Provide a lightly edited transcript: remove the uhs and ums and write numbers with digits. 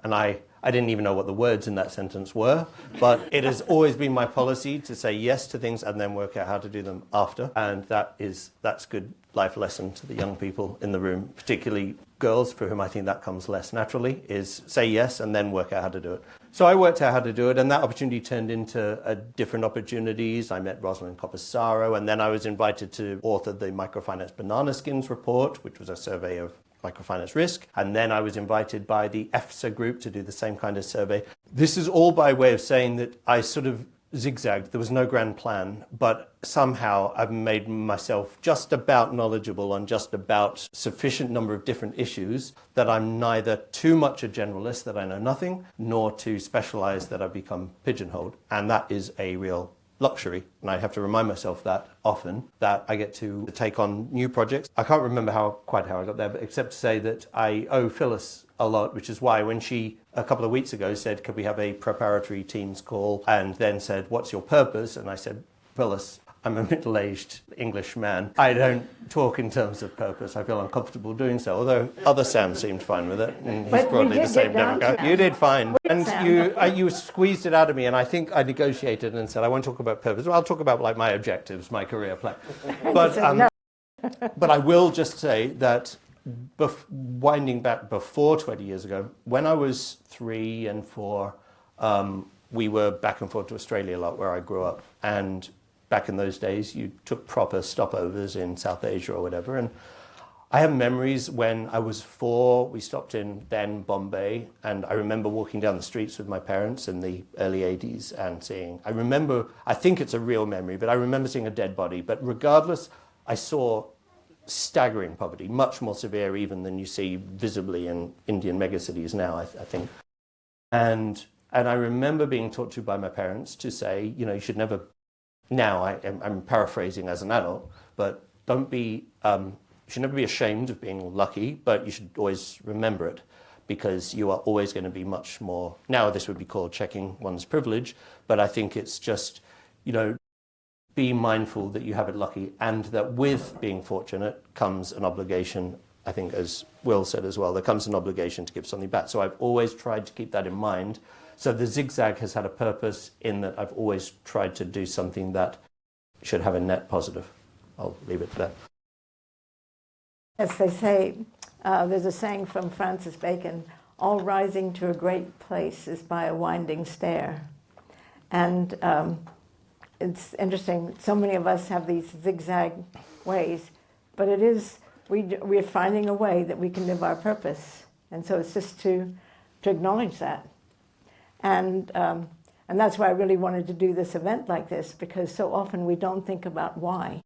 And I didn't even know what the words in that sentence were, but it has always been my policy to say yes to things and then work out how to do them after. And that's good life lesson to the young people in the room, particularly girls for whom I think that comes less naturally, is say yes and then work out how to do it. So I worked out how to do it, and that opportunity turned into different opportunities. I met Rosalind Coppossaro, and then I was invited to author the Microfinance Banana Skins report, which was a survey of microfinance risk. And then I was invited by the 𝗙𝗶𝗿 group to do the same kind of survey. This is all by way of saying that I sort of zigzagged. There was no grand plan, but somehow I've made myself just about knowledgeable on just about sufficient number of different issues that I'm neither too much a generalist that I know nothing, nor too specialized that I've become pigeonholed. And that is a real luxury, and I have to remind myself that often, that I get to take on new projects. I can't remember quite how I got there, but except to say that I owe Phyllis a lot, which is why when she, a couple of weeks ago, said, could we have a preparatory Teams call, and then said, what's your purpose? And I said, Phyllis, I'm a middle-aged English man. I don't talk in terms of purpose. I feel uncomfortable doing so, although other Sam seemed fine with it, and he's broadly the same demographic. You did fine. And you squeezed it out of me, and I think I negotiated and said, I won't talk about purpose. Well, I'll talk about like my objectives, my career plan. But I will just say that winding back before 20 years ago, when I was 3 and 4, we were back and forth to Australia a lot, where I grew up. And back in those days, you took proper stopovers in South Asia or whatever. And I have memories when I was 4, we stopped in then Bombay, and I remember walking down the streets with my parents in the early 80s and seeing, I think it's a real memory, but I remember seeing a dead body. But regardless, I saw staggering poverty, much more severe even than you see visibly in Indian megacities now, I think. And I remember being taught to by my parents to say, you know, you should never, now I'm paraphrasing as an adult, but you should never be ashamed of being lucky, but you should always remember it, because you are always going to be much more, now this would be called checking one's privilege, but I think it's just, you know, be mindful that you have it lucky, and that with being fortunate comes an obligation. I think, as Will said as well, there comes an obligation to give something back. So I've always tried to keep that in mind. So the zigzag has had a purpose in that I've always tried to do something that should have a net positive. I'll leave it there. As they say, there's a saying from Francis Bacon, all rising to a great place is by a winding stair. And it's interesting, so many of us have these zigzag ways, but it is, we're finding a way that we can live our purpose. And so it's just to acknowledge that. And that's why I really wanted to do this event like this, because so often we don't think about why.